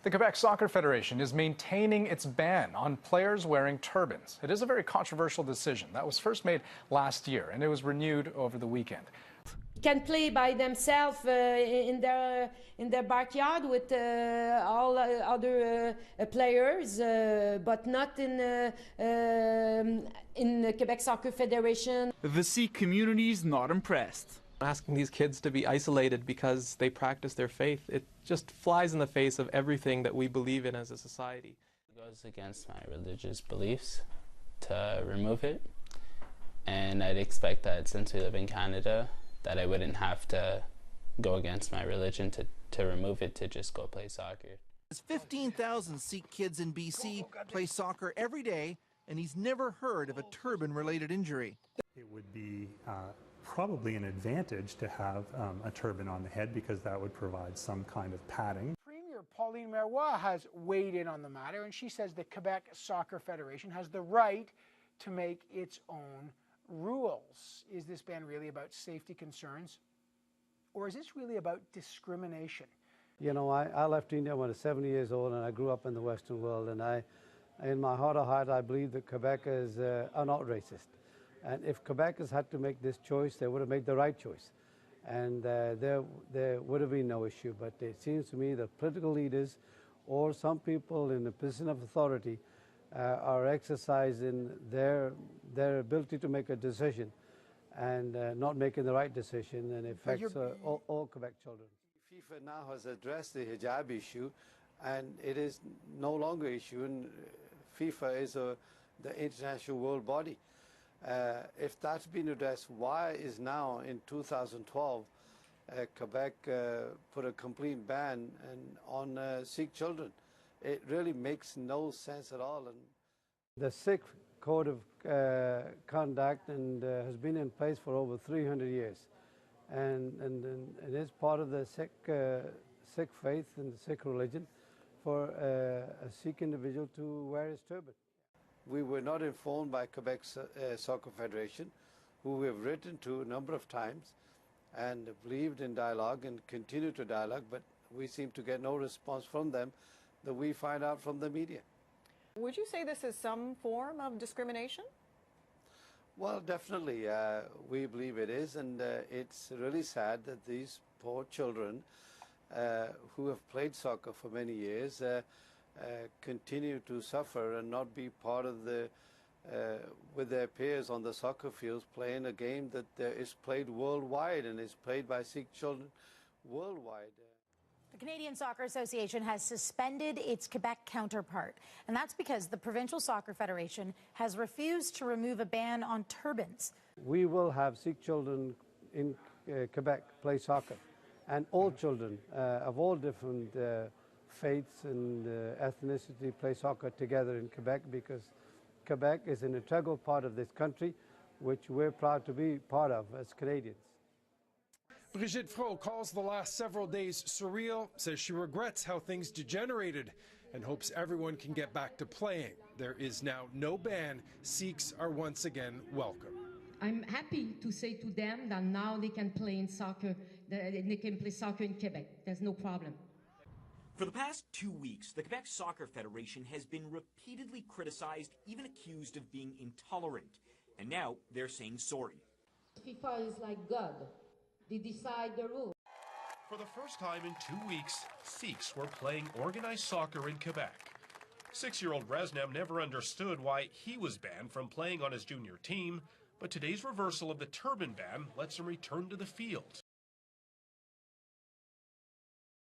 The Quebec Soccer Federation is maintaining its ban on players wearing turbans. It is a very controversial decision that was first made last year, and it was renewed over the weekend. Can play by themselves in their backyard with all other players, but not in the Quebec Soccer Federation. The Sikh community is not impressed. Asking these kids to be isolated because they practice their faith, it just flies in the face of everything that we believe in as a society. It goes against my religious beliefs to remove it, and I'd expect that since we live in Canada that I wouldn't have to go against my religion to remove it, to just go play soccer. 15,000 Sikh kids in BC play soccer every day, and he's never heard of a turban-related injury. It would be probably an advantage to have a turban on the head because that would provide some kind of padding. Premier Pauline Marois has weighed in on the matter, and she says the Quebec Soccer Federation has the right to make its own rules. Is this ban really about safety concerns, or is this really about discrimination? You know, I left India when I was 7 years old, and I grew up in the Western world, and in my heart of heart, I believe that Quebecers are not racist. And if Quebecers had to make this choice, they would have made the right choice. And there would have been no issue. But it seems to me that political leaders or some people in a position of authority are exercising their ability to make a decision and not making the right decision, and it affects all Quebec children. FIFA now has addressed the hijab issue, and it is no longer an issue. And FIFA is the international world body. If that's been addressed, why is now in 2012 Quebec put a complete ban on Sikh children? It really makes no sense at all. And the Sikh code of conduct has been in place for over 300 years, and it is part of the Sikh faith and the Sikh religion for a Sikh individual to wear his turban. We were not informed by Quebec Soccer Federation, who we have written to a number of times and believed in dialogue and continue to dialogue, but we seem to get no response from them that we find out from the media. Would you say this is some form of discrimination? Well, definitely. We believe it is, and it's really sad that these poor children who have played soccer for many years continue to suffer and not be part of with their peers on the soccer fields playing a game that is played worldwide and is played by Sikh children worldwide. The Canadian Soccer Association has suspended its Quebec counterpart, and that's because the Provincial Soccer Federation has refused to remove a ban on turbans. We will have Sikh children in Quebec play soccer, and all children of all different faiths and ethnicity play soccer together in Quebec, because Quebec is an integral part of this country, which we're proud to be part of as Canadians. Brigitte Fro calls the last several days surreal, says she regrets how things degenerated and hopes everyone can get back to playing. There is now no ban. Sikhs are once again welcome. I'm happy to say to them that now they can play in soccer. They can play soccer in Quebec. There's no problem. For the past 2 weeks, the Quebec Soccer Federation has been repeatedly criticized, even accused of being intolerant. And now they're saying sorry. FIFA is like God. They decide the rules. For the first time in 2 weeks, Sikhs were playing organized soccer in Quebec. 6-year-old Resnam never understood why he was banned from playing on his junior team, but today's reversal of the turban ban lets him return to the field.